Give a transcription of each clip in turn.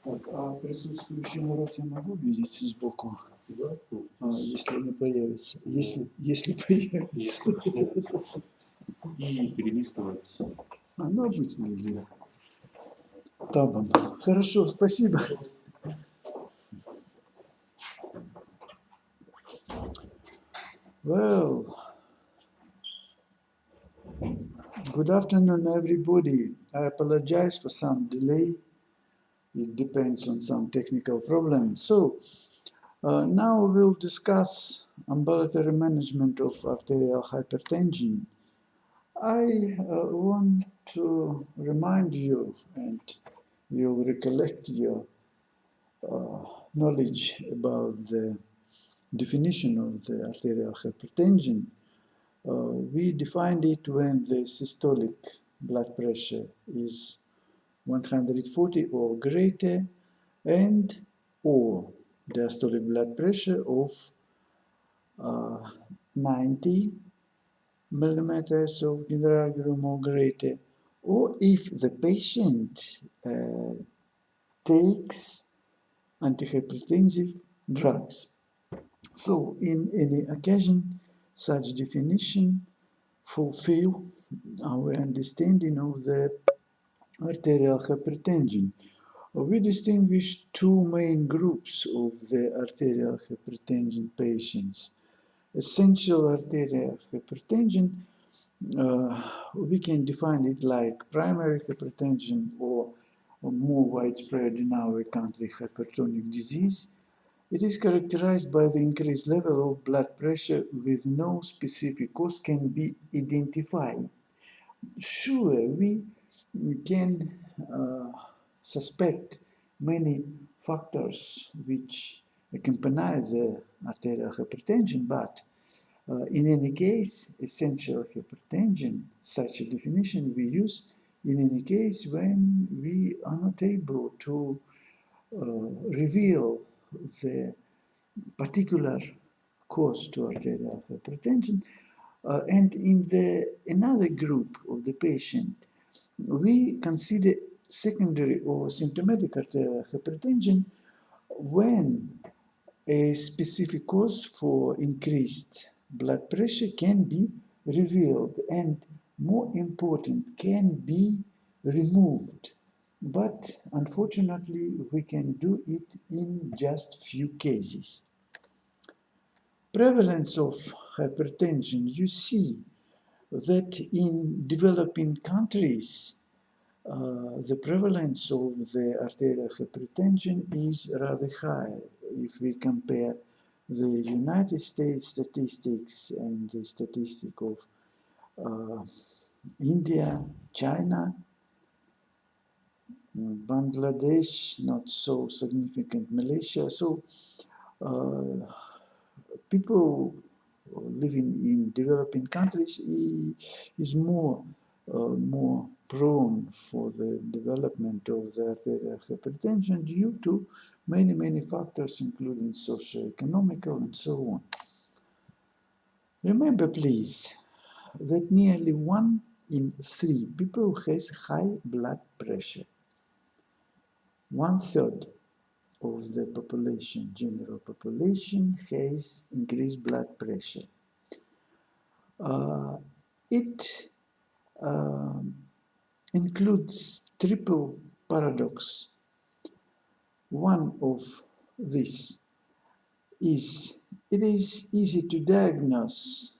Так, а присутствующий народ я могу видеть сбоку, Да? если не появится? Если появится. Если появится. И перелистывать. Ну, обычно видео. Табан. Хорошо, спасибо. Well, good afternoon, everybody. I apologize for some delay. It depends on some technical problems. So, now we'll discuss ambulatory management of arterial hypertension. I want to remind you, and you'll recollect your knowledge about the definition of the arterial hypertension. We defined it when the systolic blood pressure is 140 or greater, and or diastolic blood pressure of 90 millimeters of mercury or greater, or if the patient takes antihypertensive drugs. So, in any occasion, such definition fulfill our understanding of the arterial hypertension. We distinguish two main groups of the arterial hypertension patients. Essential arterial hypertension, we can define it like primary hypertension or more widespread in our country hypertonic disease. It is characterized by the increased level of blood pressure with no specific cause can be identified. Sure, we can suspect many factors which accompany the arterial hypertension, but in any case, essential hypertension, such a definition we use in any case when we are not able to reveal the particular cause to arterial hypertension. And in another group of the patient, we consider secondary or symptomatic arterial hypertension when a specific cause for increased blood pressure can be revealed and, more important, can be removed. But unfortunately, we can do it in just few cases. Prevalence of hypertension, you see that in developing countries, the prevalence of the arterial hypertension is rather high if we compare the United States statistics and the statistic of India, China, Bangladesh, not so significant, Malaysia. So people living in developing countries is more prone for the development of the arterial hypertension due to many factors, including socio-economical and so on. Remember, please, that nearly 1 in 3 people has high blood pressure. 1/3 of the population, general population, has increased blood pressure. It includes triple paradox. One of this is it is easy to diagnose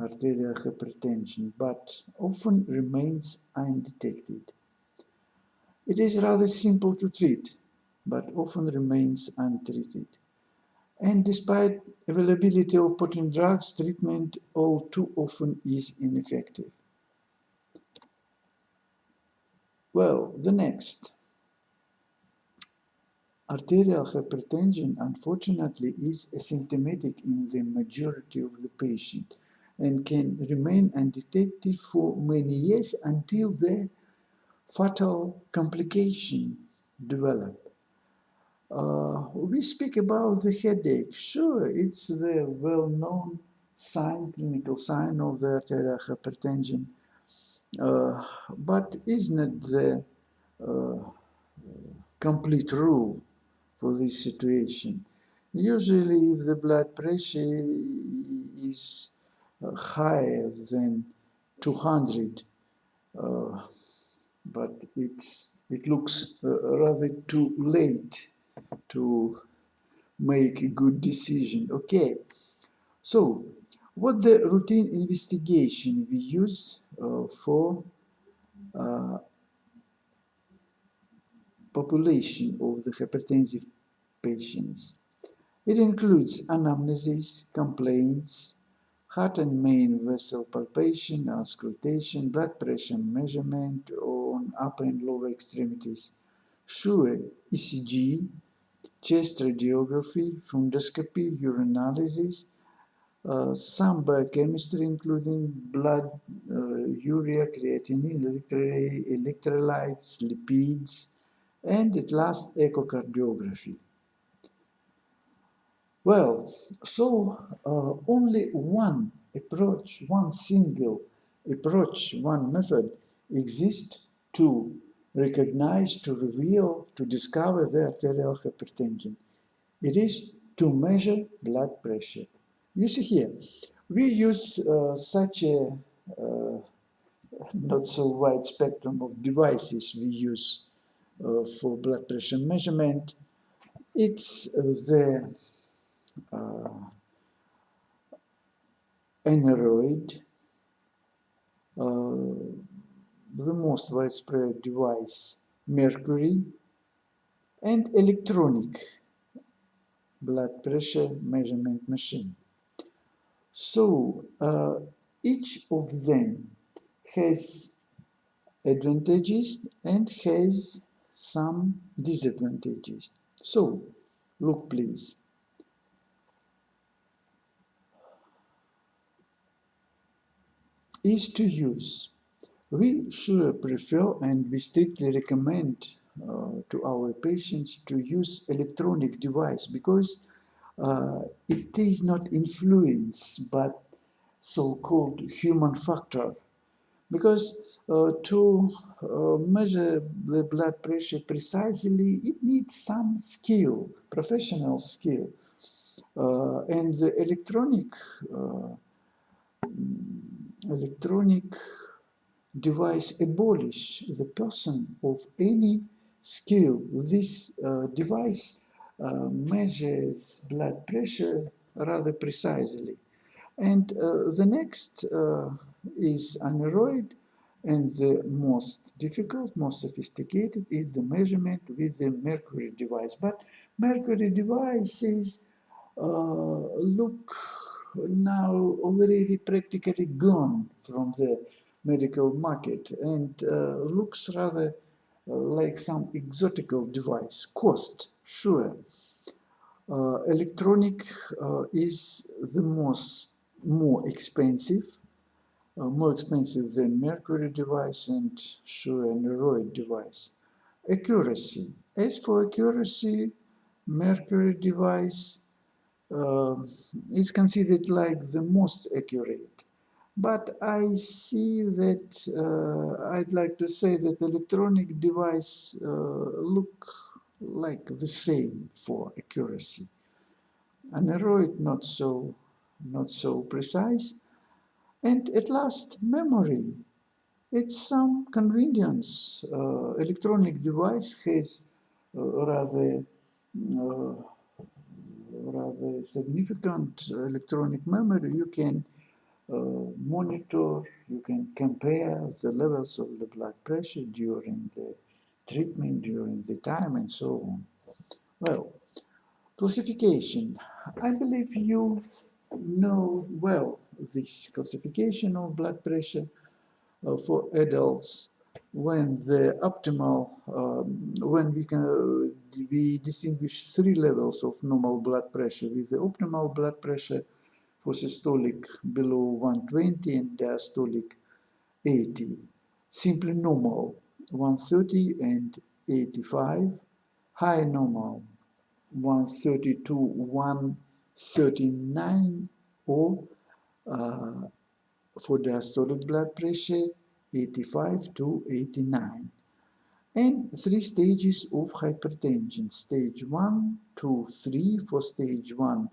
arterial hypertension, but often remains undetected. It is rather simple to treat, but often remains untreated. And despite availability of potent drugs, treatment all too often is ineffective. Well, the next. Arterial hypertension, unfortunately, is asymptomatic in the majority of the patient and can remain undetected for many years until the fatal complication develop. We speak about the headache. Sure, it's the well-known sign, clinical sign of the arterial hypertension, but isn't it the complete rule for this situation. Usually, if the blood pressure is higher than 200, but it looks rather too late to make a good decision. Okay, so what the routine investigation we use for population of the hypertensive patients? It includes anamnesis, complaints, heart and main vessel palpation, auscultation, blood pressure measurement on upper and lower extremities, sure ECG, chest radiography, fundoscopy, urinalysis, some biochemistry including blood, urea, creatinine, electrolytes, lipids, and at last echocardiography. Well, so only one approach, one single approach, one method exists to recognize, to reveal, to discover the arterial hypertension. It is to measure blood pressure. You see here, we use such a not so wide spectrum of devices we use for blood pressure measurement. It's the aneroid, the most widespread device, mercury, and electronic blood pressure measurement machine. So each of them has advantages and has some disadvantages. So look please. Is to use. We should prefer and we strictly recommend to our patients to use electronic device because it is not influenced but so-called human factor. Because to measure the blood pressure precisely, it needs some skill, professional skill. And the electronic device abolish the person of any skill. This device measures blood pressure rather precisely. And the next is aneroid, and the most difficult, most sophisticated is the measurement with the mercury device. But mercury devices look now already practically gone from the medical market and looks rather like some exotical device. Cost, sure. Electronic is the more expensive than mercury device and sure aneroid device. Accuracy. As for accuracy, mercury device is considered like the most accurate. But I see that I'd like to say that electronic device look like the same for accuracy. Aneroid not so precise. And at last, memory. It's some convenience. Electronic device has rather significant electronic memory. You can monitor, you can compare the levels of the blood pressure during the treatment, during the time, and so on. Well, classification. I believe you know well this classification of blood pressure for adults when the optimal, when we distinguish three levels of normal blood pressure with the optimal blood pressure for systolic below 120 and diastolic 80. Simply normal 130 and 85, high normal 130 to 139, or for diastolic blood pressure 85 to 89. and 3 stages of hypertension. Stage 1, 2, 3. For stage 1,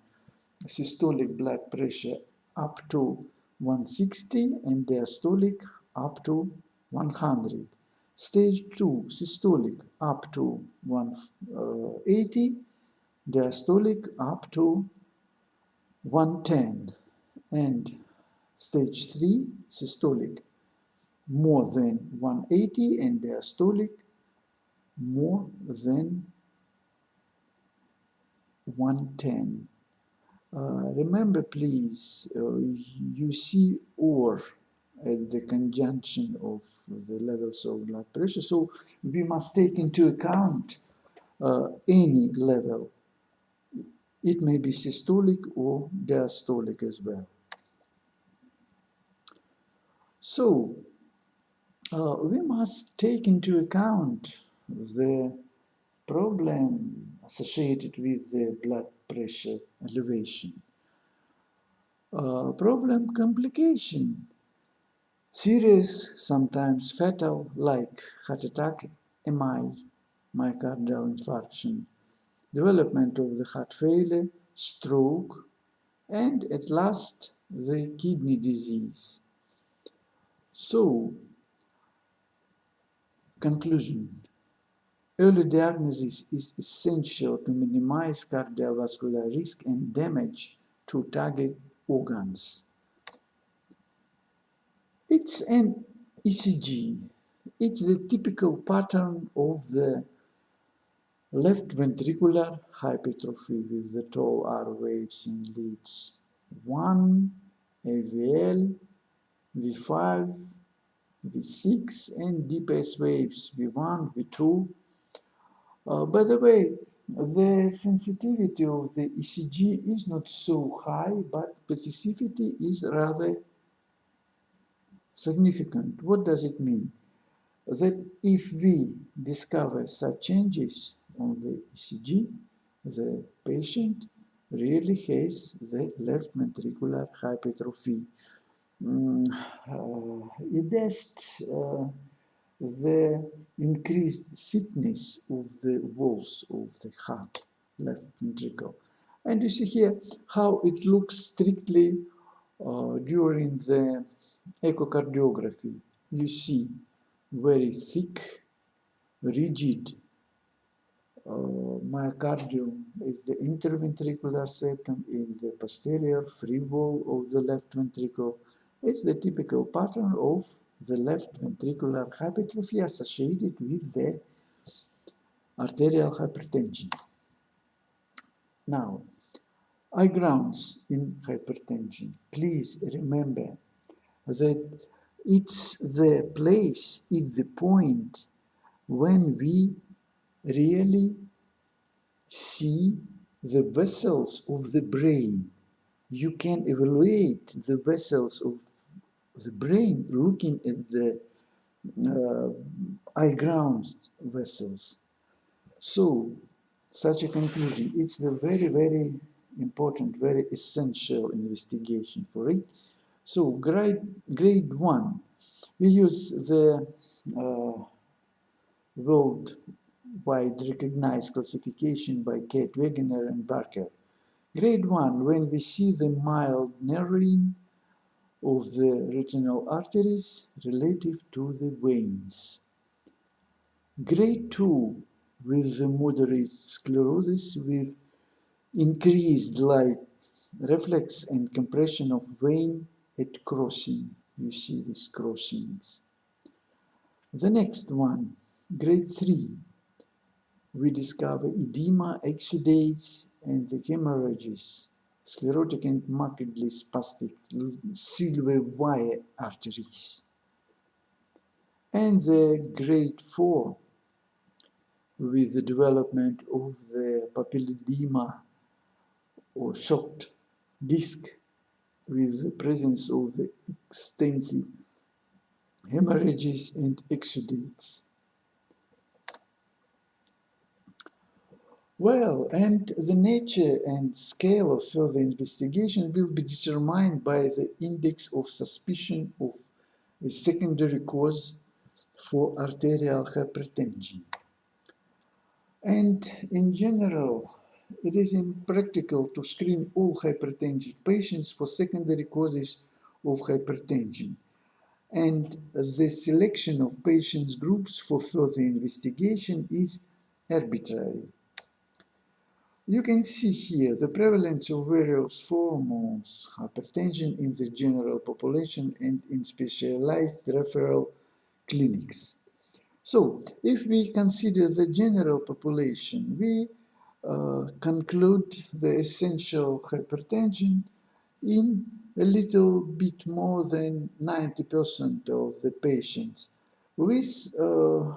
systolic blood pressure up to 160 and diastolic up to 100. Stage 2, systolic up to 180, diastolic up to 110. And stage 3, systolic more than 180 and diastolic more than 110. Remember, please, you see or at the conjunction of the levels of blood pressure, so we must take into account any level. It may be systolic or diastolic as well. So we must take into account the problem associated with the blood pressure elevation. Problem complication, serious, sometimes fatal, like heart attack, MI, myocardial infarction, development of the heart failure, stroke, and at last the kidney disease. So, conclusion. Early diagnosis is essential to minimize cardiovascular risk and damage to target organs. It's an ECG. It's the typical pattern of the left ventricular hypertrophy with the tau R waves in leads 1, AVL, V5, V6, and deep S waves V1, V2. By the way, the sensitivity of the ECG is not so high, but specificity is rather significant. What does it mean? That if we discover such changes on the ECG, the patient really has the left ventricular hypertrophy. It is the increased thickness of the walls of the heart, left ventricle. And you see here how it looks strictly during the echocardiography. You see very thick, rigid myocardium is the interventricular septum, is the posterior free wall of the left ventricle. It's the typical pattern of the left ventricular hypertrophy associated with the arterial hypertension. Now, eye grounds in hypertension. Please remember that it's the place, it's the point when we really see the vessels of the brain. You can evaluate the vessels of the brain looking at the eye grounds vessels. So, such a conclusion, it's the very, very important, very essential investigation for it. So, grade 1, we use the worldwide recognized classification by Kate Wegener and Barker. Grade 1, when we see the mild narrowing of the retinal arteries relative to the veins. Grade 2, with the moderate sclerosis with increased light reflex and compression of vein at crossing. You see these crossings. The next one, grade 3, we discover edema, exudates, and the hemorrhages, sclerotic and markedly spastic silver wire arteries. And the grade 4, with the development of the papilledema or shocked disc with the presence of the extensive hemorrhages and exudates. Well, and the nature and scale of further investigation will be determined by the index of suspicion of a secondary cause for arterial hypertension. And in general, it is impractical to screen all hypertensive patients for secondary causes of hypertension. And the selection of patients groups for further investigation is arbitrary. You can see here the prevalence of various forms of hypertension in the general population and in specialized referral clinics. So, if we consider the general population, we conclude the essential hypertension in a little bit more than 90% of the patients, with a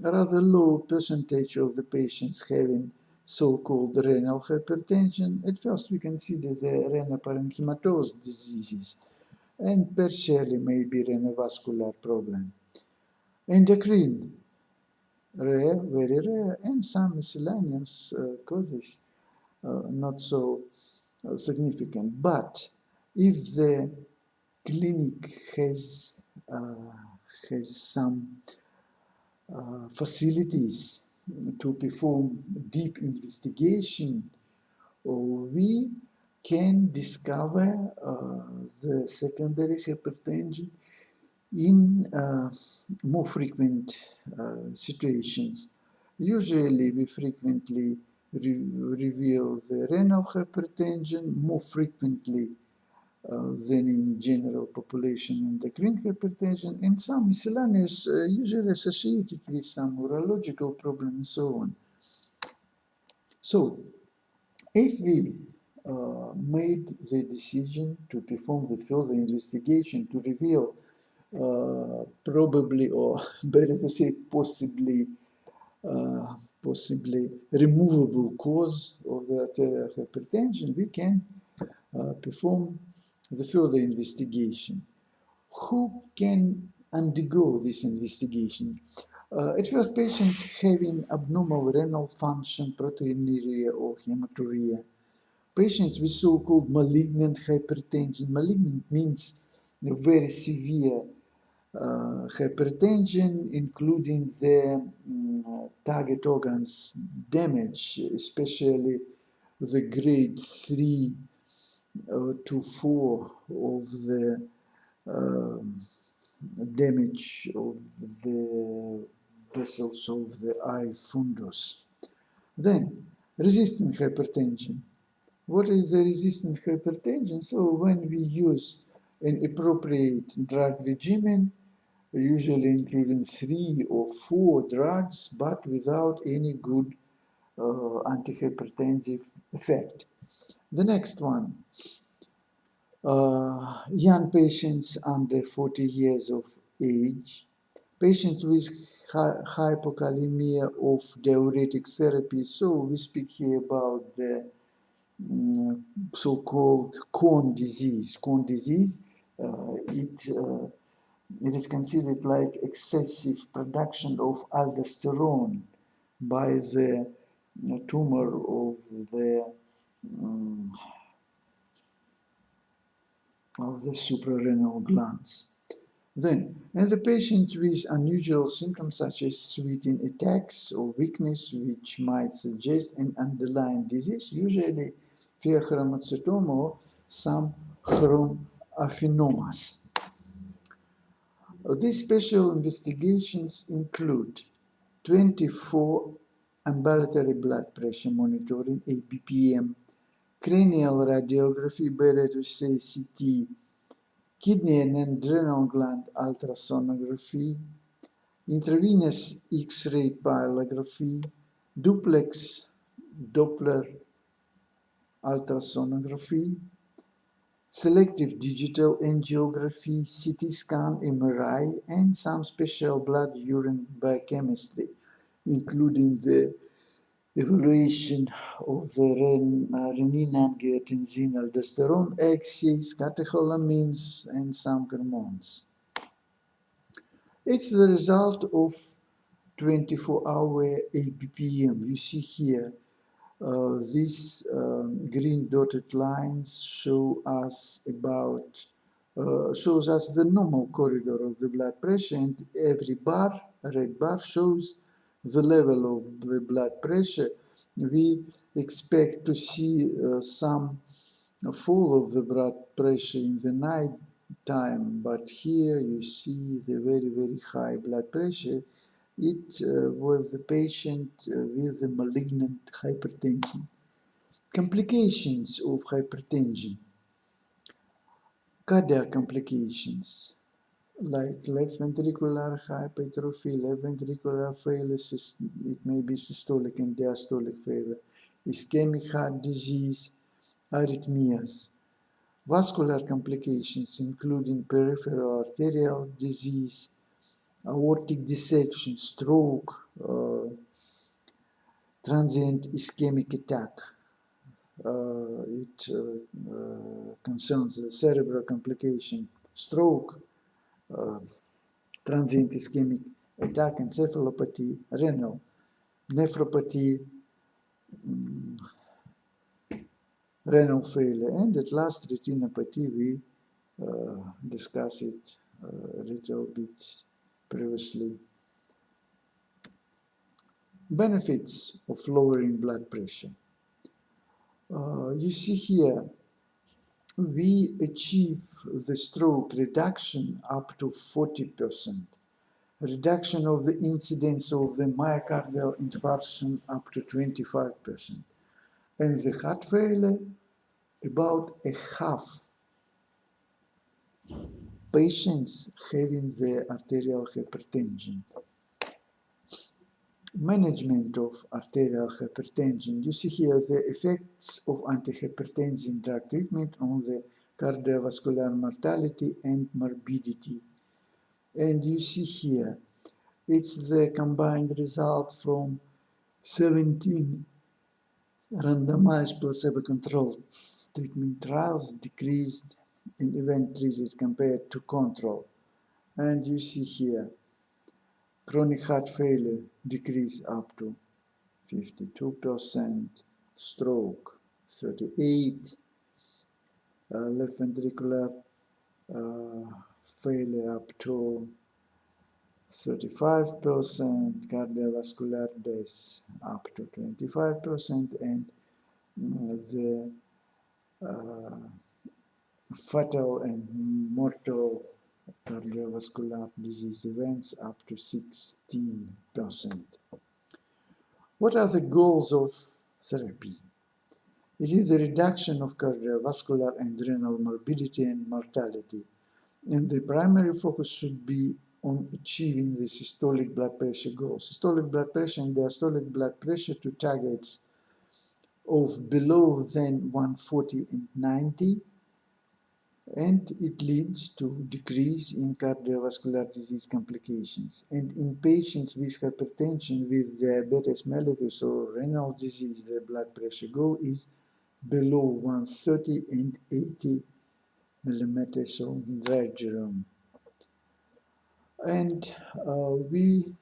rather low percentage of the patients having so-called renal hypertension. At first, we consider the retroparenchymatous diseases and partially maybe renovascular problem. Endocrine, rare, very rare, and some miscellaneous causes, not so significant. But if the clinic has some facilities to perform deep investigation, we can discover the secondary hypertension in more frequent situations. Usually, we frequently reveal the renal hypertension more frequently than in general population endocrine hypertension, and some miscellaneous usually associated with some neurological problem and so on. So, if we made the decision to perform the further investigation to reveal probably, or better to say possibly removable cause of the arterial hypertension, we can perform the further investigation. Who can undergo this investigation? At first, patients having abnormal renal function, proteinuria, or hematuria. Patients with so-called malignant hypertension. Malignant means very severe hypertension, including the target organs damage, especially the grade 3 to 4 of the damage of the vessels of the eye fundus. Then, resistant hypertension. What is the resistant hypertension? So when we use an appropriate drug regimen, usually including 3 or 4 drugs, but without any good antihypertensive effect. The next one, young patients under 40 years of age, patients with hypokalemia of diuretic therapy. So we speak here about the so-called Cone disease. Cone disease, it is considered like excessive production of aldosterone by the tumor of the suprarenal glands. Then, and the patient with unusual symptoms such as sweating attacks or weakness, which might suggest an underlying disease, usually pheochromocytoma or some chromoaphenomas. These special investigations include 24 ambulatory blood pressure monitoring, ABPM, cranial radiography, better to say CT, kidney and adrenal gland ultrasonography, intravenous X-ray pyelography, duplex Doppler ultrasonography, selective digital angiography, CT scan, MRI, and some special blood urine biochemistry, including the evaluation of the renin-angiotensin aldosterone axis, catecholamines, and some hormones. It's the result of 24-hour ABPM. You see here, these green dotted lines show us about shows us the normal corridor of the blood pressure, and every bar, red bar, shows the level of the blood pressure. We expect to see some fall of the blood pressure in the night time, but here you see the very, very high blood pressure. It was the patient with the malignant hypertension. Complications of hypertension, cardiac complications like left ventricular hypertrophy, left ventricular failure, it may be systolic and diastolic failure, ischemic heart disease, arrhythmias, vascular complications including peripheral arterial disease, aortic dissection, stroke, transient ischemic attack. It concerns the cerebral complication, stroke, transient ischemic attack, encephalopathy, renal, nephropathy, renal failure, and at last retinopathy. We discussed it a little bit previously. Benefits of lowering blood pressure. You see here, we achieve the stroke reduction up to 40%, reduction of the incidence of the myocardial infarction up to 25%, and the heart failure about a half patients having the arterial hypertension. Management of arterial hypertension. You see here the effects of antihypertensive drug treatment on the cardiovascular mortality and morbidity. And you see here, it's the combined result from 17 randomized placebo-controlled treatment trials decreased in event treated compared to control. And you see here, chronic heart failure decreased up to 52%, stroke 38%, left ventricular failure up to 35%, cardiovascular death up to 25%, and the fatal and mortal cardiovascular disease events up to 16%. What are the goals of therapy? It is the reduction of cardiovascular and renal morbidity and mortality, and the primary focus should be on achieving the systolic blood pressure goal. Systolic blood pressure and diastolic blood pressure to targets of below than 140 and 90, and it leads to decrease in cardiovascular disease complications. And in patients with hypertension, with diabetes mellitus or renal disease, the blood pressure goal is below 130 and 80 millimeters of mercury. And we,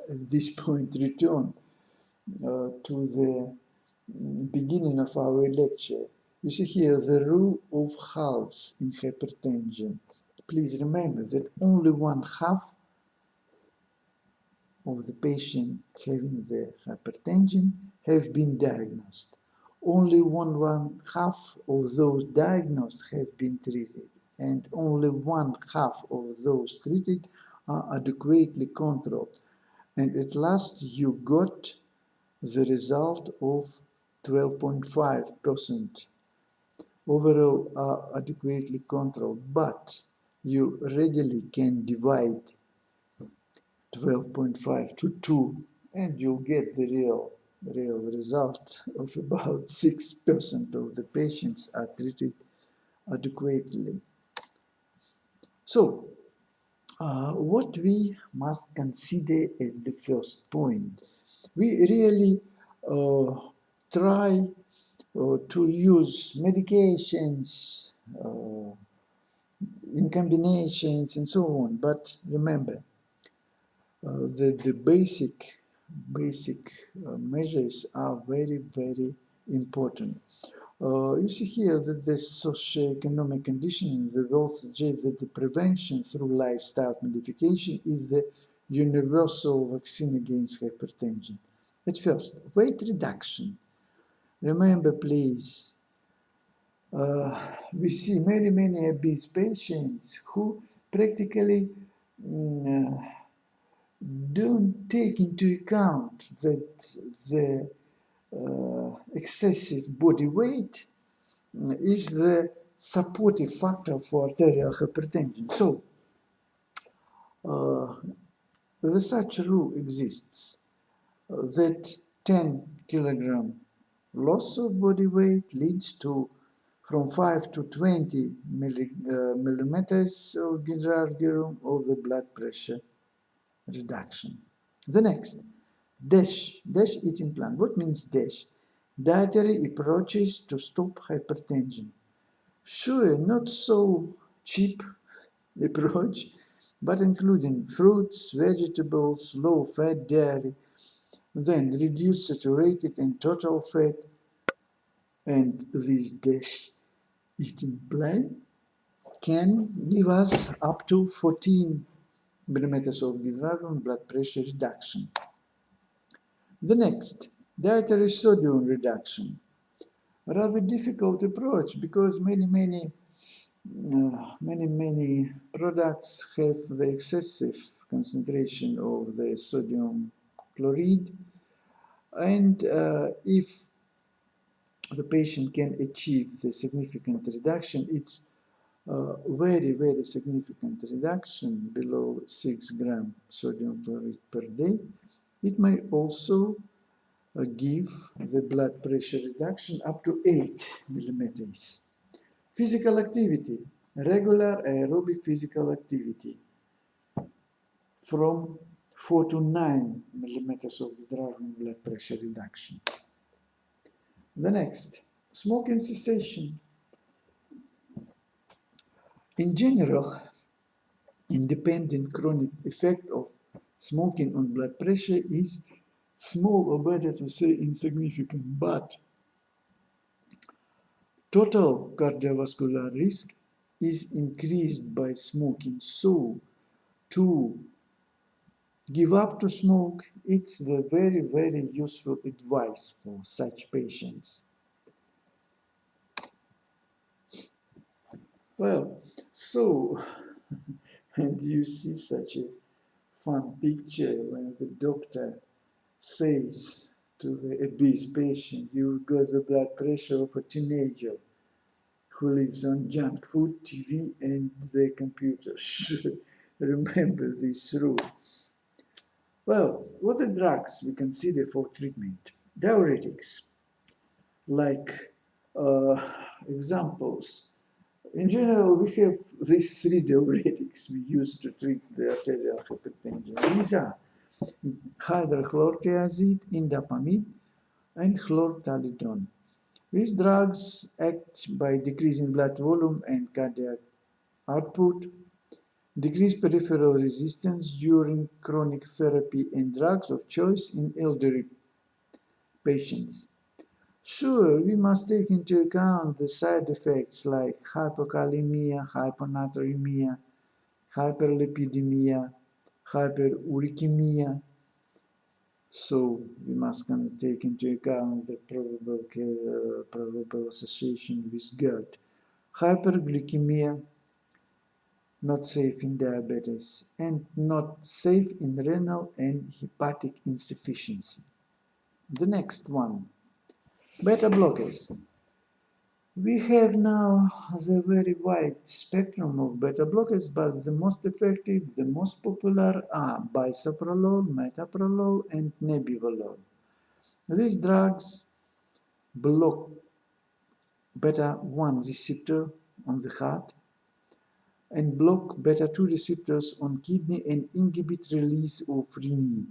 at this point, return to the beginning of our lecture. You see here the rule of halves in hypertension. Please remember that only one half of the patient having the hypertension have been diagnosed. Only one half of those diagnosed have been treated, and only one half of those treated are adequately controlled. And at last you got the result of 12.5% overall are adequately controlled, but you readily can divide 12.5 to 2 and you'll get the real result of about 6% of the patients are treated adequately. So, what we must consider as the first point, we really try to use medications in combinations and so on, but remember, the basic measures are very, very important. You see here that the socioeconomic condition in the world suggests that the prevention through lifestyle modification is the universal vaccine against hypertension. At first, weight reduction. Remember, please, we see many obese patients who practically don't take into account that the excessive body weight is the supportive factor for arterial hypertension. So, the such rule exists that 10 kilogram loss of body weight leads to from 5 to 20 millimeters of Ginsburg of the blood pressure reduction. The next, DASH eating plan. What means DASH? Dietary approaches to stop hypertension. Sure, not so cheap approach, but including fruits, vegetables, low-fat dairy, then reduce saturated and total fat, and this DASH eating plan can give us up to 14 millimeters of Ginsburg blood pressure reduction. The next, dietary sodium reduction. Rather difficult approach because many products have the excessive concentration of the sodium chloride, and if the patient can achieve the significant reduction, it's very significant reduction below 6 gram sodium chloride per day. It may also give the blood pressure reduction up to 8 millimeters. Physical activity, regular aerobic physical activity from 4 to 9 millimeters of blood pressure reduction. The next, smoking cessation. In general, independent chronic effect of smoking on blood pressure is small, or better to say insignificant, but total cardiovascular risk is increased by smoking. So, to give up to smoke, it's the very useful advice for such patients. Well, so, and you see such a fun picture when the doctor says to the obese patient, you've got the blood pressure of a teenager who lives on junk food, TV, and the computer. Remember this rule. Well, what are drugs we consider for treatment? Diuretics, like examples. In general, we have these 3 diuretics we use to treat the arterial hypertension. These are hydrochlorothiazide, indapamide, and chlorthalidone. These drugs act by decreasing blood volume and cardiac output, decrease peripheral resistance during chronic therapy, and drugs of choice in elderly patients. Sure, we must take into account the side effects like hypokalemia, hyponatremia, hyperlipidemia, hyperuricemia. So we must take into account the probable association with GERD. Hyperglycemia, not safe in diabetes, and not safe in renal and hepatic insufficiency. The next one, beta blockers. We have now the very wide spectrum of beta blockers, but the most effective, the most popular are bisoprolol, metoprolol, and nebivolol. These drugs block beta-1 receptor on the heart and block beta-2 receptors on kidney and inhibit release of renin,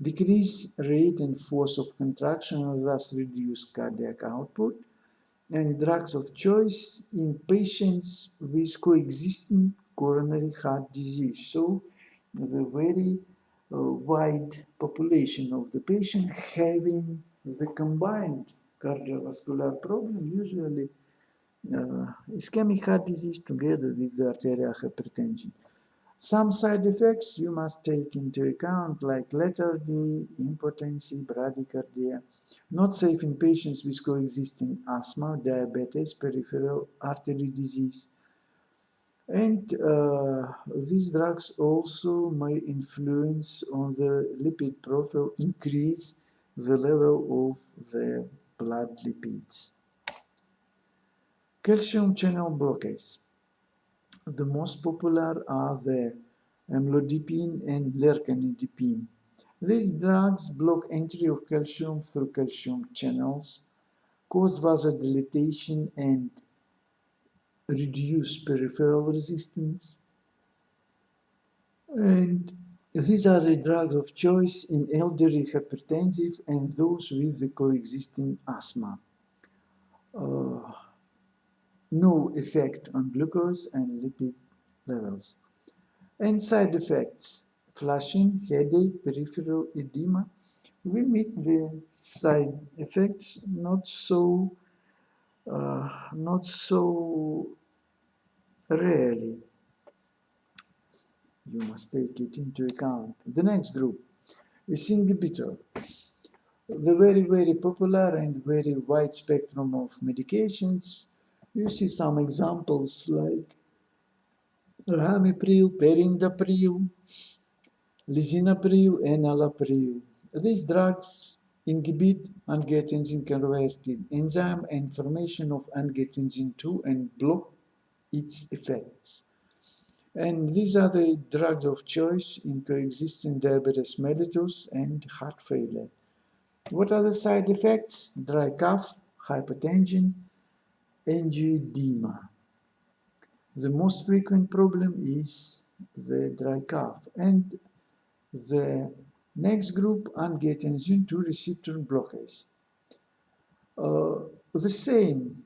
decrease rate and force of contraction and thus reduce cardiac output, and drugs of choice in patients with coexisting coronary heart disease. So the very wide population of the patient having the combined cardiovascular problem, usually ischemic heart disease together with the arterial hypertension. Some side effects you must take into account, like lethargy, impotency, bradycardia, not safe in patients with coexisting asthma, diabetes, peripheral artery disease. And these drugs also may influence on the lipid profile, increase the level of the blood lipids. Calcium channel blockers. The most popular are the amlodipine and lercanidipine. These drugs block entry of calcium through calcium channels, cause vasodilatation, and reduce peripheral resistance. And these are the drugs of choice in elderly hypertensive and those with the coexisting asthma. No effect on glucose and lipid levels. And side effects: flushing, headache, peripheral edema. We meet the side effects not so rarely. You must take it into account. The next group is inhibitor. The very popular and very wide spectrum of medications. You see some examples like ramipril, perindopril, lisinopril, and enalapril. These drugs inhibit angiotensin-converting enzyme and formation of angiotensin II and block its effects. And these are the drugs of choice in coexisting diabetes mellitus and heart failure. What are the side effects? Dry cough, hypertension, angioedema. The most frequent problem is the dry cough. And the next group, angiotensin II receptor blockers. The same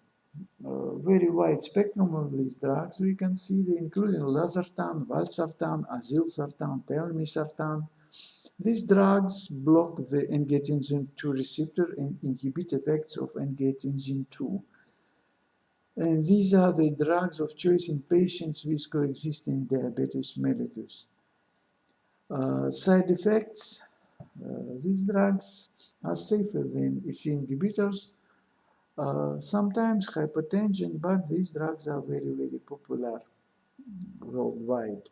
very wide spectrum of these drugs. We can see they include losartan, valsartan, azilsartan, telmisartan. These drugs block the angiotensin II receptor and inhibit effects of angiotensin II. And these are the drugs of choice in patients with coexisting diabetes mellitus. Side effects: these drugs are safer than EC inhibitors. Sometimes hypertension, but these drugs are very popular worldwide.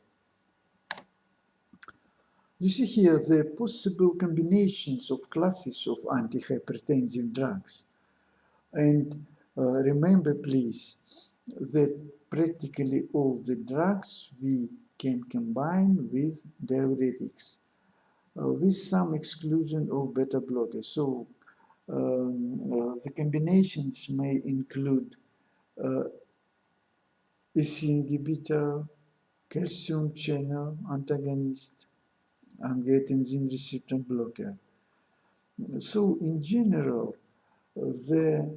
You see here the possible combinations of classes of antihypertensive drugs. And remember, please, that practically all the drugs we can combine with diuretics, with some exclusion of beta blockers. So the combinations may include EC inhibitor, calcium channel antagonist, angiotensin receptor blocker. So in general, the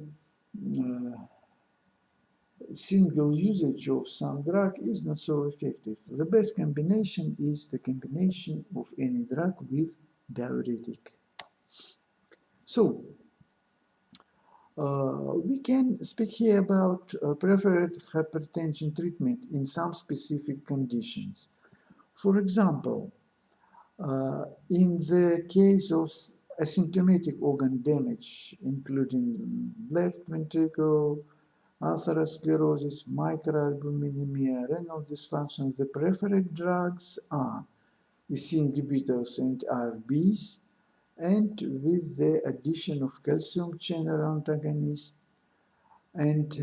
single usage of some drug is not so effective. The best combination is the combination of any drug with diuretic. So, we can speak here about preferred hypertension treatment in some specific conditions. For example, in the case of asymptomatic organ damage, including left ventricle, atherosclerosis, microalbuminemia, renal dysfunction, the preferred drugs are EC inhibitors and ARBs, and with the addition of calcium channel antagonist. And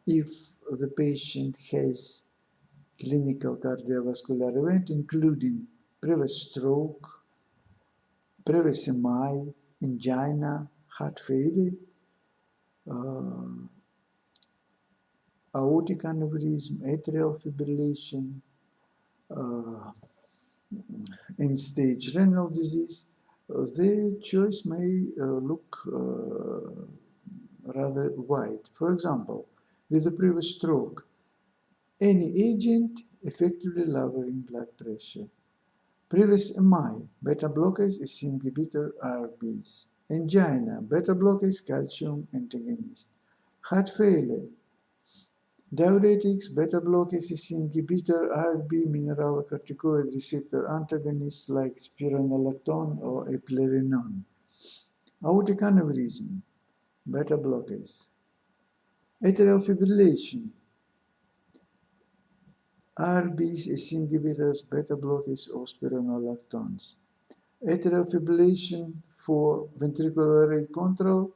if the patient has clinical cardiovascular event, including previous stroke, previous MI, angina, heart failure, aortic aneurysm, atrial fibrillation, end-stage renal disease, the choice may look rather wide. For example, with the previous stroke, any agent effectively lowering blood pressure. Previous MI, beta blockers, EC inhibitor, ARBs. angina, beta blockers, calcium antagonist. Heart failure, diuretics, beta blockers, inhibitor, RB, mineralocorticoid receptor antagonists like spironolactone or eplerenone. Aortic aneurysm, beta blockers. Atrial fibrillation, RBs, inhibitors, beta blockers, or spironolactones. Atrial fibrillation for ventricular rate control,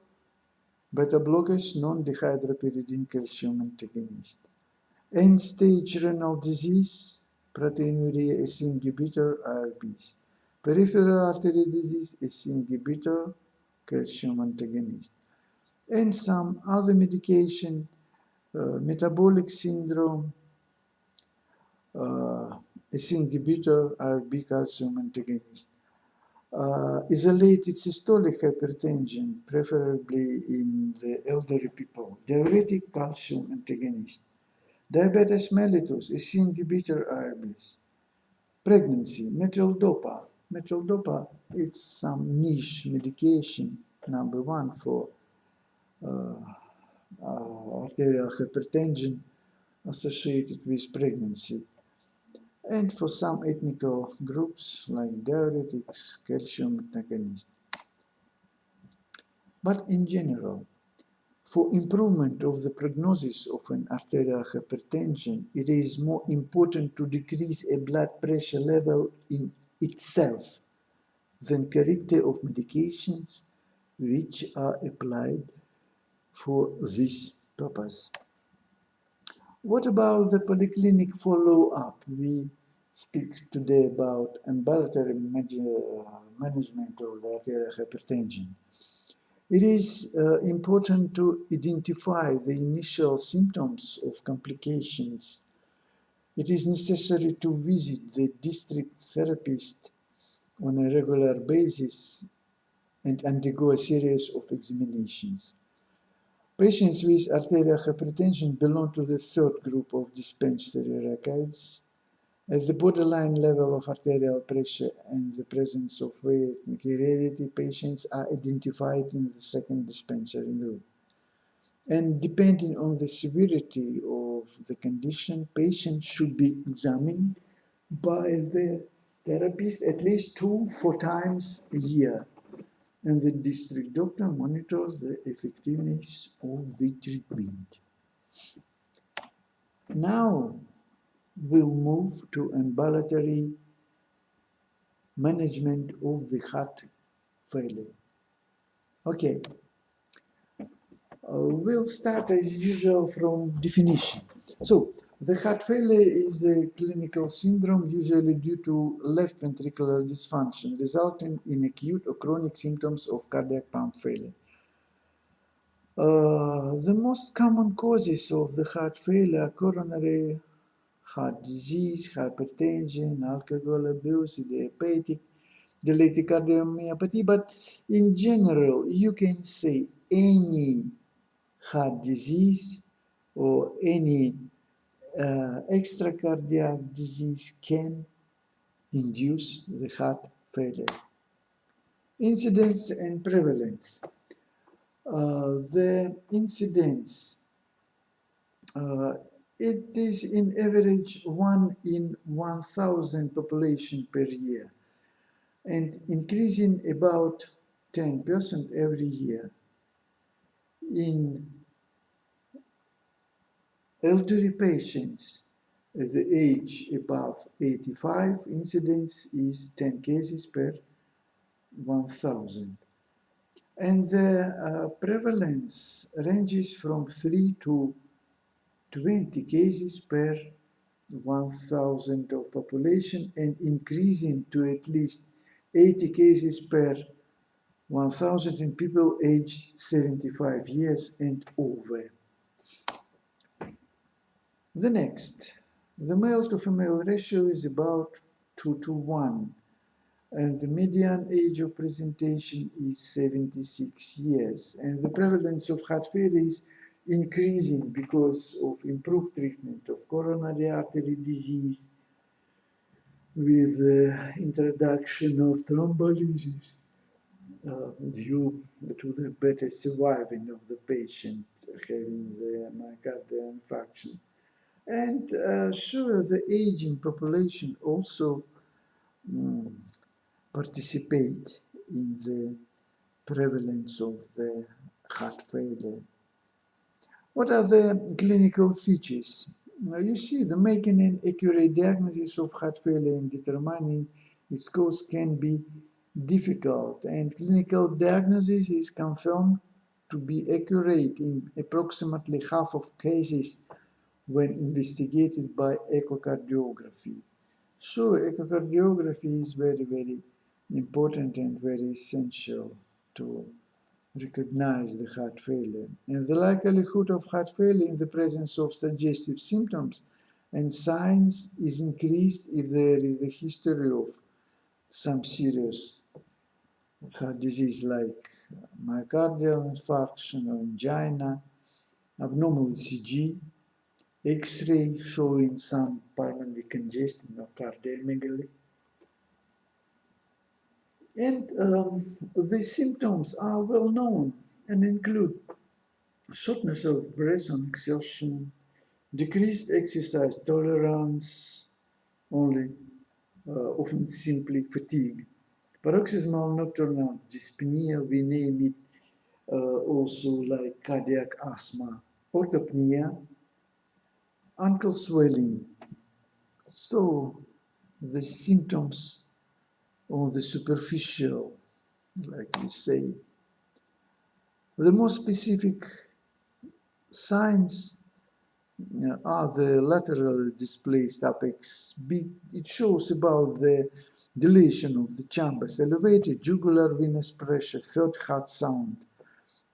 beta blockers, non-dihydropyridine calcium antagonist. End-stage renal disease, proteinuria, S inhibitor, ARBs. Peripheral artery disease, S inhibitor, calcium antagonist. And some other medication, metabolic syndrome, S inhibitor, ARB, calcium antagonist. Isolated systolic hypertension, preferably in the elderly people, diuretic, calcium antagonist. Diabetes mellitus, S inhibitor, ARBs. Pregnancy, metildopa. Metildopa, it's some niche medication, number one for arterial hypertension associated with pregnancy. And for some ethnical groups like diuretics, calcium antagonist. But in general, for improvement of the prognosis of an arterial hypertension, it is more important to decrease a blood pressure level in itself than corrective of medications which are applied for this purpose. What about the polyclinic follow-up? We speak today about ambulatory management of the arterial hypertension. It is important to identify the initial symptoms of complications. It is necessary to visit the district therapist on a regular basis and undergo a series of examinations. Patients with arterial hypertension belong to the third group of dispensary records, as the borderline level of arterial pressure and the presence of weight heredity patients are identified in the second dispensary group. And depending on the severity of the condition, patients should be examined by the therapist at least 2-4 times a year. And the district doctor monitors the effectiveness of the treatment. Now we'll move to ambulatory management of the heart failure. Okay, we'll start as usual from definition. So, the heart failure is a clinical syndrome usually due to left ventricular dysfunction, resulting in acute or chronic symptoms of cardiac pump failure. The most common causes of the heart failure are coronary heart disease, hypertension, alcohol abuse, idiopathic, dilated cardiomyopathy, but in general, you can say any heart disease or any extracardiac disease can induce the heart failure. Incidence and prevalence. The incidence, it is in average 1 in 1,000 population per year and increasing about 10% every year. In elderly patients at the age above 85, incidence is 10 cases per 1,000. And the prevalence ranges from 3 to 20 cases per 1,000 of population and increasing to at least 80 cases per 1,000 in people aged 75 years and over. The next, the male to female ratio is about 2 to 1, and the median age of presentation is 76 years, and the prevalence of heart failure is increasing because of improved treatment of coronary artery disease with the introduction of thrombolysis due to the better surviving of the patient having the myocardial infarction. And sure, the aging population also participate in the prevalence of the heart failure. What are the clinical features? Now you see, the making an accurate diagnosis of heart failure and determining its cause can be difficult, and clinical diagnosis is confirmed to be accurate in approximately half of cases when investigated by echocardiography. So echocardiography is very, very important and very essential to recognize the heart failure. And the likelihood of heart failure in the presence of suggestive symptoms and signs is increased if there is a history of some serious heart disease like myocardial infarction or angina, abnormal ECG, X-ray showing some pulmonary congestion or cardiomegaly. And these symptoms are well known and include shortness of breath on exertion, decreased exercise tolerance, only often simply fatigue, paroxysmal nocturnal dyspnea, we name it also like cardiac asthma, orthopnea, ankle swelling. So the symptoms on the superficial, like we say, the more specific signs are the lateral displaced apex beat. It shows about the dilation of the chambers, elevated jugular venous pressure, third heart sound.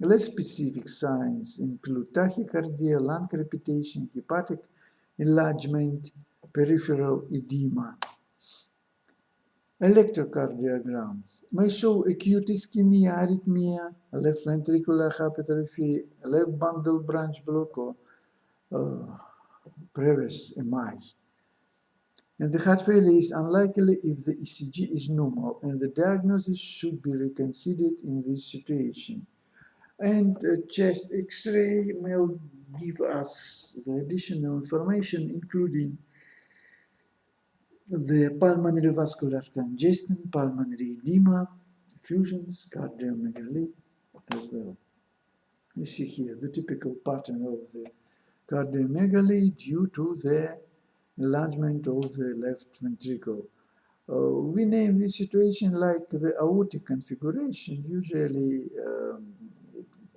Less specific signs include tachycardia, lung crepitation, hepatic enlargement, peripheral edema. Electrocardiogram may show acute ischemia, arrhythmia, left ventricular hypertrophy, left bundle branch block, or Previous MI. And the heart failure is unlikely if the ECG is normal, and the diagnosis should be reconsidered in this situation. And chest X-ray will give us the additional information, including the pulmonary vascular congestion, pulmonary edema, effusions, cardiomegaly as well. You see here the typical pattern of the cardiomegaly due to the enlargement of the left ventricle. We name this situation like the aortic configuration, usually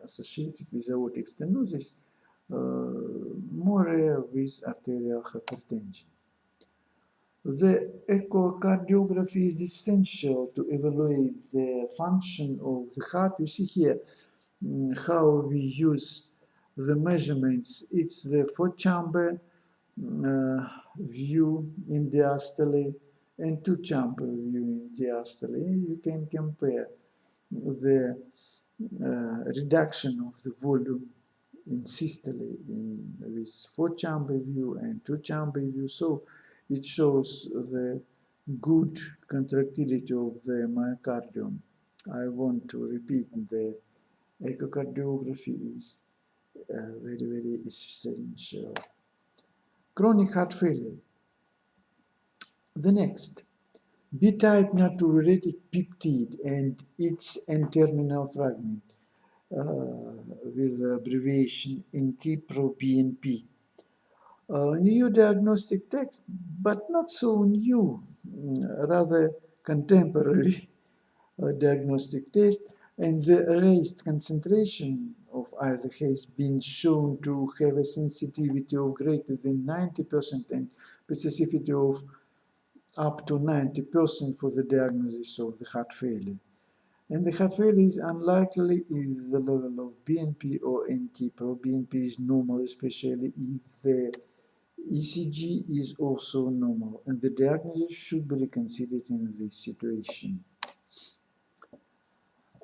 associated with aortic stenosis, more rare with arterial hypertension. The echocardiography is essential to evaluate the function of the heart. You see here how we use the measurements. It's the four-chamber view in diastole and two-chamber view in diastole. You can compare the reduction of the volume in systole with four-chamber view and two-chamber view. So it shows the good contractility of the myocardium. I want to repeat, the echocardiography is very, very essential. Chronic heart failure. The next, B-type natriuretic peptide and its N-terminal fragment with abbreviation NT-proBNP. New diagnostic text, but not so new, rather contemporary diagnostic test, and the raised concentration of either has been shown to have a sensitivity of greater than 90% and specificity of up to 90% for the diagnosis of the heart failure. And the heart failure is unlikely if the level of BNP or NT-proBNP is normal, especially if the ECG is also normal, and the diagnosis should be reconsidered in this situation.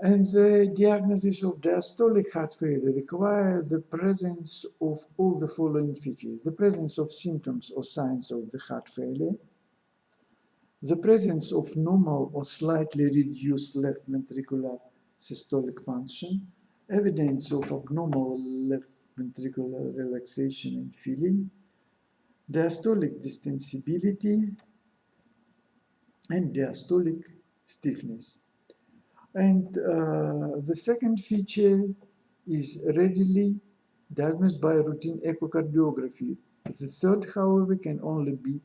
And the diagnosis of diastolic heart failure requires the presence of all the following features: the presence of symptoms or signs of the heart failure, the presence of normal or slightly reduced left ventricular systolic function, evidence of abnormal left ventricular relaxation and filling, diastolic distensibility, and diastolic stiffness. And the second feature is readily diagnosed by routine echocardiography. The third, however, can only be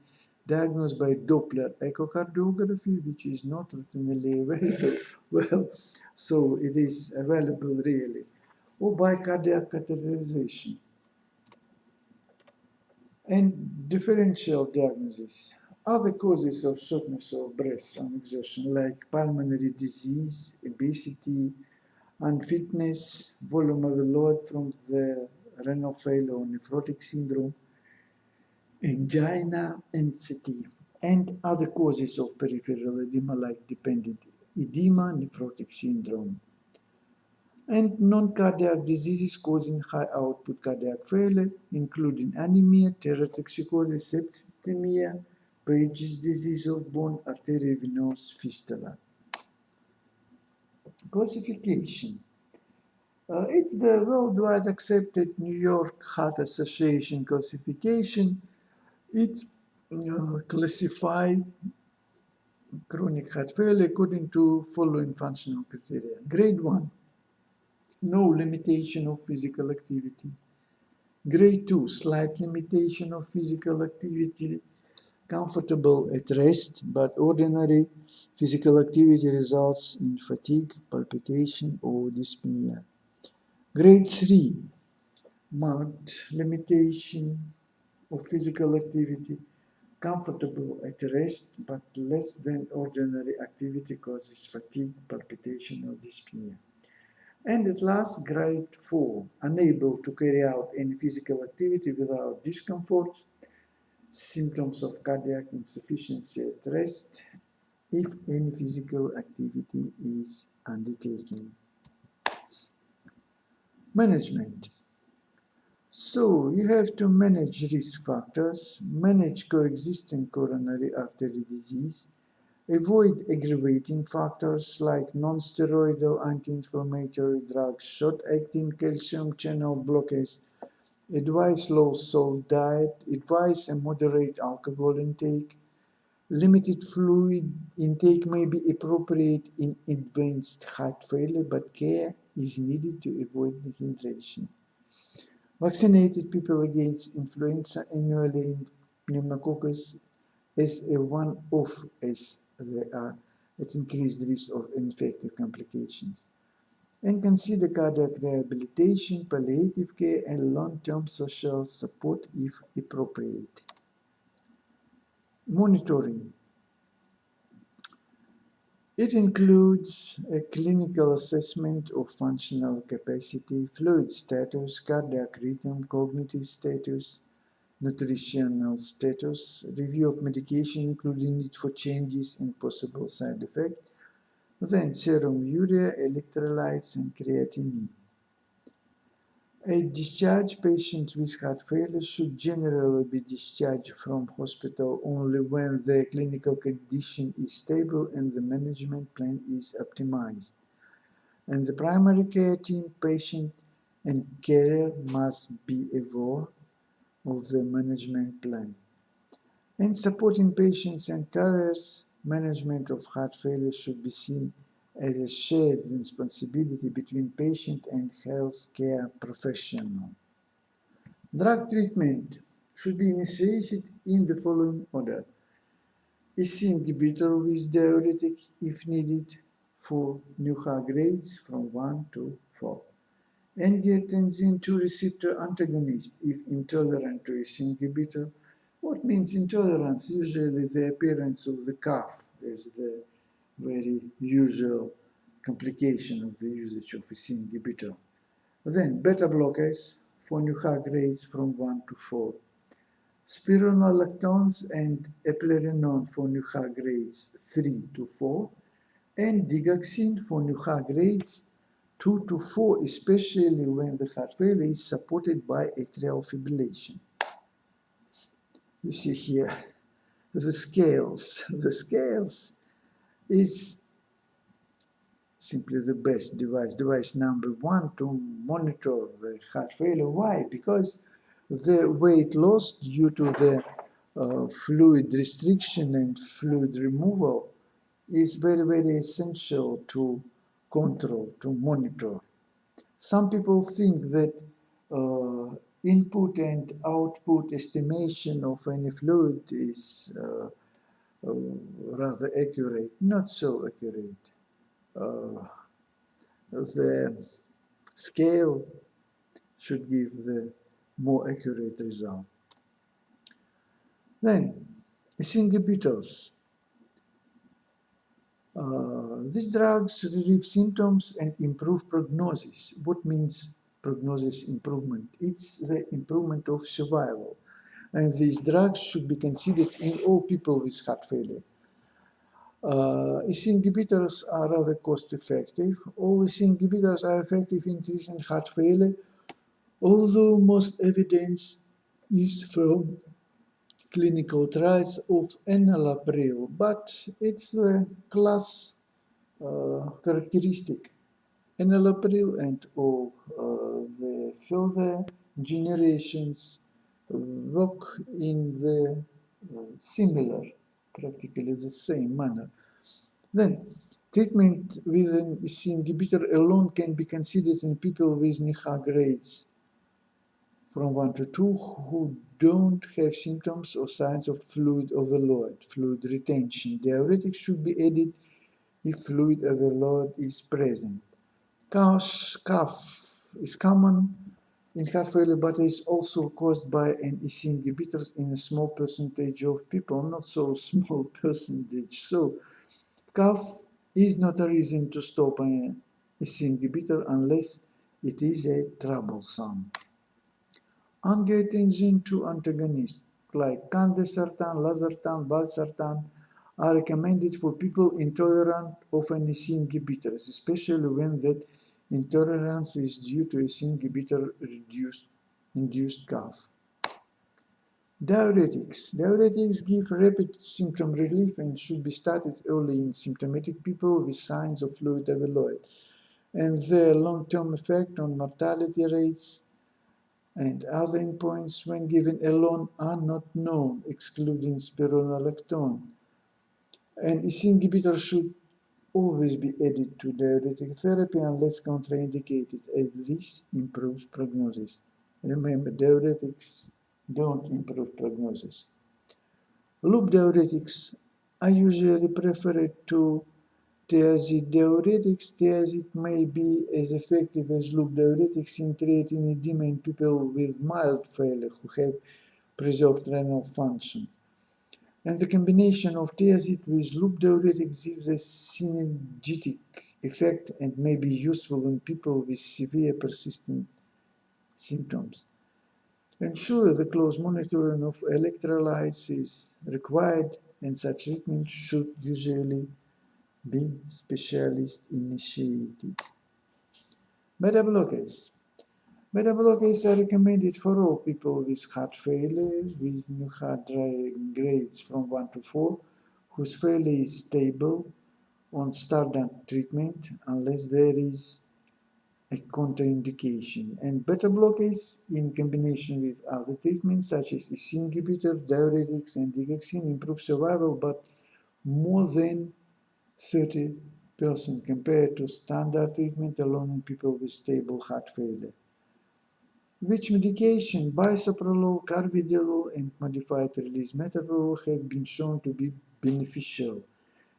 diagnosed by Doppler echocardiography, which is not routinely available. Well, so it is available really, or by cardiac catheterization. And differential diagnosis. Other causes of shortness of breath on exertion, like pulmonary disease, obesity, unfitness, volume overload from the renal failure or nephrotic syndrome, angina, NCT, and other causes of peripheral edema like dependent edema, nephrotic syndrome, and non-cardiac diseases causing high output cardiac failure, including anemia, terotoxicosis, septicemia, Paget's disease of bone, arteriovenous fistula. Classification. It's the worldwide accepted New York Heart Association classification. It classifies chronic heart failure according to following functional criteria. Grade 1, no limitation of physical activity. Grade 2, slight limitation of physical activity, comfortable at rest, but ordinary physical activity results in fatigue, palpitation, or dyspnea. Grade 3, marked limitation of physical activity, comfortable at rest, but less than ordinary activity causes fatigue, palpitation, or dyspnea. And at last, grade 4, unable to carry out any physical activity without discomforts, symptoms of cardiac insufficiency at rest, if any physical activity is undertaken. Management. So you have to manage risk factors, manage coexisting coronary artery disease, avoid aggravating factors like non-steroidal anti-inflammatory drugs, short-acting calcium channel blockers, advise low-salt diet, advise a moderate alcohol intake. Limited fluid intake may be appropriate in advanced heart failure, but care is needed to avoid dehydration. Vaccinated people against influenza annually in pneumococcus as a one-off, as they are at increased risk of infective complications. And consider cardiac rehabilitation, palliative care, and long-term social support if appropriate. Monitoring. It includes a clinical assessment of functional capacity, fluid status, cardiac rhythm, cognitive status, nutritional status, review of medication including need for changes and possible side effects, then serum urea, electrolytes, and creatinine. A discharged patient with heart failure should generally be discharged from hospital only when their clinical condition is stable and the management plan is optimized. And the primary care team, patient, and carer must be aware of the management plan. And supporting patients and carers, management of heart failure should be seen as a shared responsibility between patient and healthcare professional. Drug treatment should be initiated in the following order. EC inhibitor with diuretic if needed for NUHA grades from 1 to 4. Angiotensin II receptor antagonist if intolerant to EC inhibitor. What means intolerance? Usually the appearance of the cough is the very usual complication of the usage of EC inhibitor. Then beta blockers for NUHA grades from 1 to 4. Spironolactones and eplerenone for NUHA grades 3 to 4. And digoxin for NUHA grades 2 to 4, especially when the heart failure is supported by atrial fibrillation. You see here the scales. The scales is simply the best device. Device number one to monitor the heart failure. Why? Because the weight loss due to the fluid restriction and fluid removal is very, very essential to control, to monitor. Some people think that input and output estimation of any fluid is rather accurate. Not so accurate. The scale should give the more accurate result. Then, inhibitors. These drugs relieve symptoms and improve prognosis. What means prognosis improvement? It's the improvement of survival. And these drugs should be considered in all people with heart failure. EC inhibitors are rather cost-effective. All EC inhibitors are effective in treating heart failure, although most evidence is from clinical trials of enalapril, but it's the class characteristic. Enalapril and all the further generations work in the similar, practically the same manner. Then, treatment with an EC inhibitor alone can be considered in people with NIHA grades from 1 to 2 who don't have symptoms or signs of fluid overload, fluid retention. Diuretics should be added if fluid overload is present. Cough is common in heart failure, but is also caused by an EC inhibitors in a small percentage of people, not so small percentage. So, cough is not a reason to stop an EC inhibitor unless it is a troublesome. Angiotensin II antagonists like candesartan, losartan, valsartan are recommended for people intolerant of an EC inhibitors, especially when that intolerance is due to EC inhibitor induced cough. Diuretics. Diuretics give rapid symptom relief and should be started early in symptomatic people with signs of fluid overload. And their long-term effect on mortality rates and other endpoints when given alone are not known, excluding spironolactone. And EC inhibitor should always be added to diuretic therapy unless contraindicated, as this improves prognosis. Remember, diuretics don't improve prognosis. Loop diuretics are usually preferred to thiazide diuretics. Thiazide may be as effective as loop diuretics in treating edema in people with mild failure who have preserved renal function. And the combination of thiazide with loop diuretics gives a synergetic effect and may be useful in people with severe persistent symptoms. Ensure the close monitoring of electrolytes is required, and such treatment should usually be specialist initiated. Beta blockers. Beta blockers are recommended for all people with heart failure with NIHA grades from 1 to 4 whose failure is stable on standard treatment unless there is a contraindication. And beta blockers in combination with other treatments such as EC inhibitor, diuretics, and digoxin improve survival, but more than 30% compared to standard treatment alone in people with stable heart failure. Which medication, bisoprolol, carvedilol, and modified release metoprolol have been shown to be beneficial,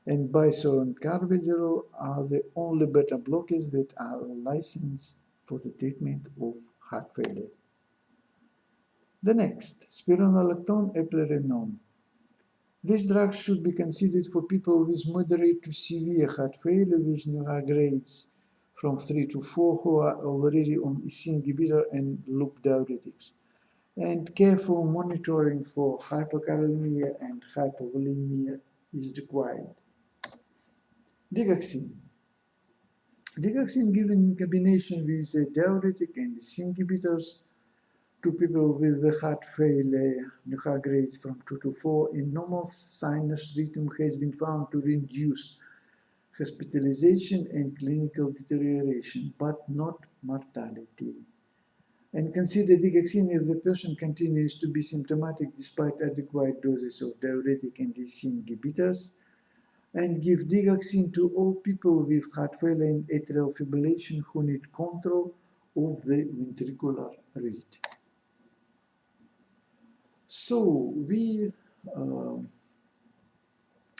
and biso and carvedilol are the only beta blockers that are licensed for the treatment of heart failure. The next, spironolactone eplerenone. This drug should be considered for people with moderate to severe heart failure with NIHA grades from 3 to 4 who are already on EC inhibitor and loop diuretics. And careful monitoring for hypokalemia and hypovolemia is required. Digoxin. Digoxin given in combination with a diuretic and EC inhibitors to people with the heart failure, NIHA grades from 2 to 4 in normal sinus rhythm has been found to reduce hospitalization and clinical deterioration, but not mortality. And consider digoxin if the person continues to be symptomatic despite adequate doses of diuretic and DC inhibitors, and give digoxin to all people with heart failure and atrial fibrillation who need control of the ventricular rate. So we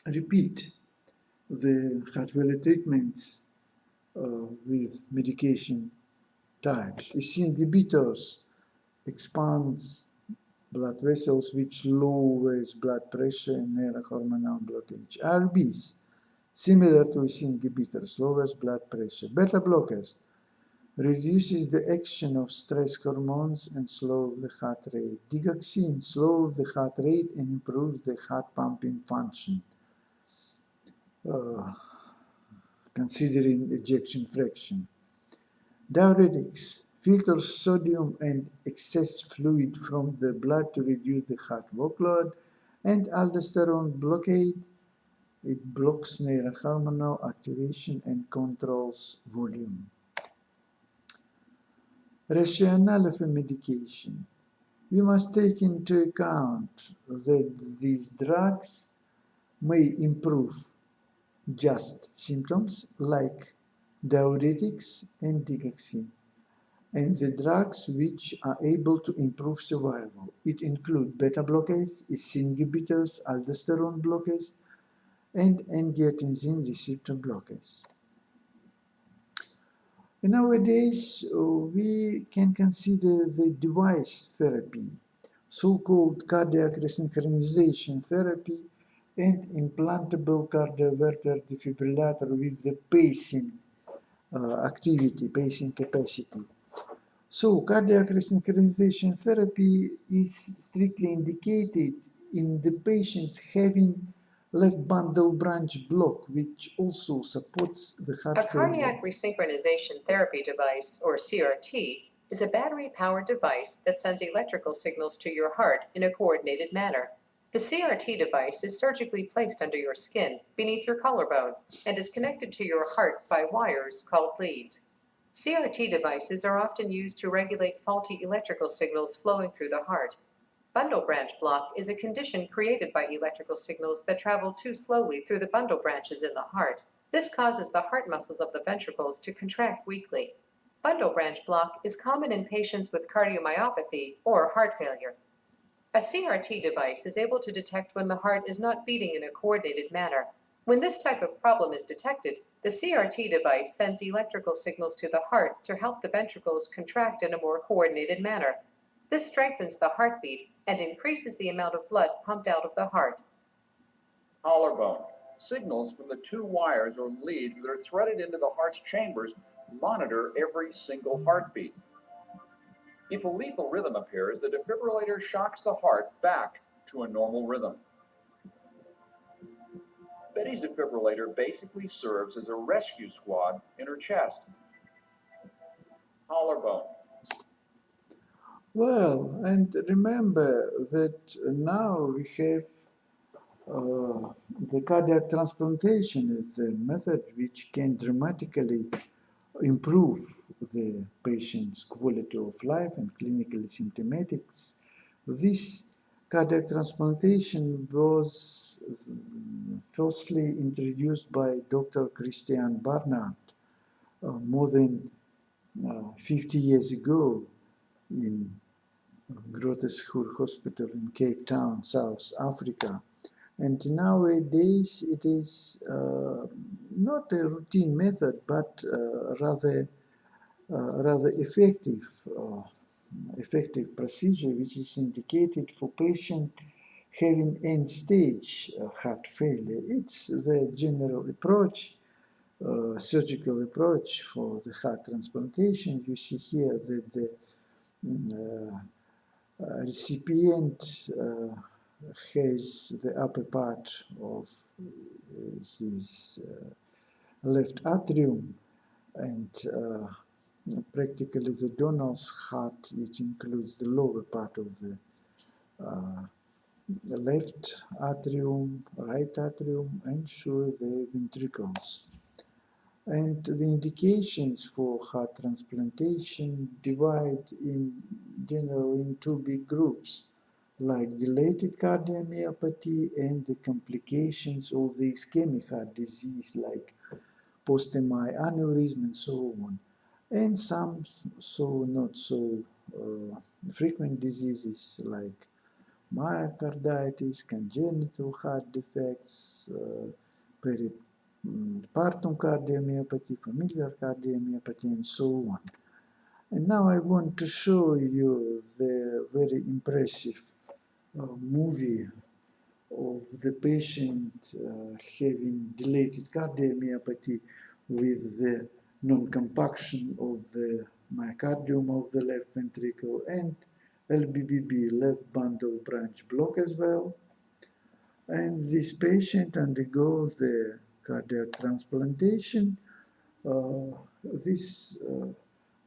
repeat the heart failure treatments with medication types. SC inhibitors expands blood vessels which lowers blood pressure and neurohormonal blockage. ARBs, similar to SC inhibitors, lowers blood pressure. Beta blockers reduces the action of stress hormones and slows the heart rate. Digoxin slows the heart rate and improves the heart pumping function. Considering ejection fraction. Diuretics filter sodium and excess fluid from the blood to reduce the heart workload, and aldosterone blockade, it blocks neurohormonal activation and controls volume. Rationale of a medication. We must take into account that these drugs may improve just symptoms like diuretics and digoxin, and the drugs which are able to improve survival. It includes beta blockers, SC inhibitors, aldosterone blockers, and angiotensin receptor blockers. Nowadays, we can consider the device therapy, so-called cardiac resynchronization therapy, and implantable cardioverter defibrillator with the pacing activity, pacing capacity. So, cardiac resynchronization therapy is strictly indicated in the patients having left bundle branch block, which also supports the heart A failure. cardiac resynchronization therapy device, or CRT, is a battery-powered device that sends electrical signals to your heart in a coordinated manner. The CRT device is surgically placed under your skin, beneath your collarbone, and is connected to your heart by wires called leads. CRT devices are often used to regulate faulty electrical signals flowing through the heart. Bundle branch block is a condition created by electrical signals that travel too slowly through the bundle branches in the heart. This causes the heart muscles of the ventricles to contract weakly. Bundle branch block is common in patients with cardiomyopathy or heart failure. A CRT device is able to detect when the heart is not beating in a coordinated manner. When this type of problem is detected, the CRT device sends electrical signals to the heart to help the ventricles contract in a more coordinated manner. This strengthens the heartbeat and increases the amount of blood pumped out of the heart. Collarbone. Signals from the two wires or leads that are threaded into the heart's chambers monitor every single heartbeat. If a lethal rhythm appears, the defibrillator shocks the heart back to a normal rhythm. Betty's defibrillator basically serves as a rescue squad in her chest. Collarbone. Well, and remember that now we have the cardiac transplantation is a method which can dramatically improve the patient's quality of life and clinical symptomatics. This cardiac transplantation was firstly introduced by Dr. Christian Barnard more than 50 years ago in Grooterschuur Hospital in Cape Town, South Africa. And nowadays it is not a routine method, but rather effective procedure, which is indicated for patients having end-stage heart failure. It's the general approach, surgical approach for the heart transplantation. You see here that the recipient has the upper part of his left atrium, and practically the donor's heart, it includes the lower part of the left atrium, right atrium, and sure the ventricles. And the indications for heart transplantation divide in general in two big groups, like dilated cardiomyopathy and the complications of the ischemic heart disease, like post-MI aneurysm and so on, and some not so frequent diseases like myocarditis, congenital heart defects, peripartum cardiomyopathy, familiar cardiomyopathy, and so on. And now I want to show you the very impressive movie of the patient having dilated cardiomyopathy with the non-compaction of the myocardium of the left ventricle and LBBB, left bundle branch block as well. And this patient undergoes the cardiac transplantation. This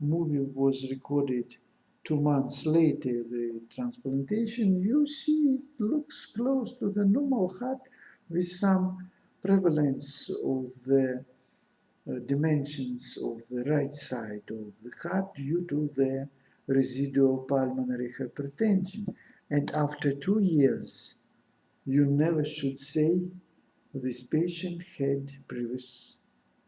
movie was recorded 2 months later, the transplantation. You see it looks close to the normal heart with some prevalence of the dimensions of the right side of the heart due to the residual pulmonary hypertension. And after 2 years, you never should say this patient had previous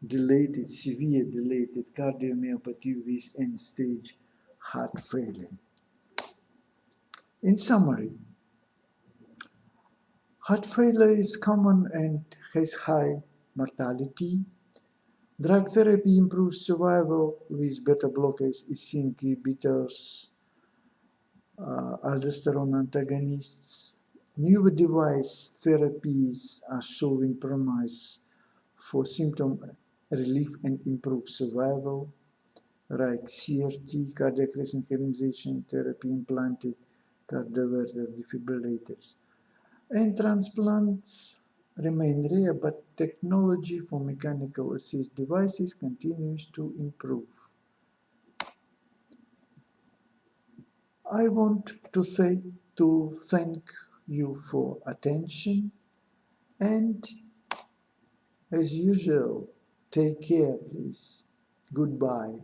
dilated, severe dilated cardiomyopathy with end-stage heart failure. In summary, heart failure is common and has high mortality. Drug therapy improves survival with beta blockers, SYNC inhibitors, aldosterone antagonists. Newer device therapies are showing promise for symptom relief and improved survival, like CRT, cardiac resynchronization therapy, implanted cardioverter defibrillators. And transplants remain rare, but technology for mechanical assist devices continues to improve. I want to thank you for attention, and as usual, take care, please. Goodbye.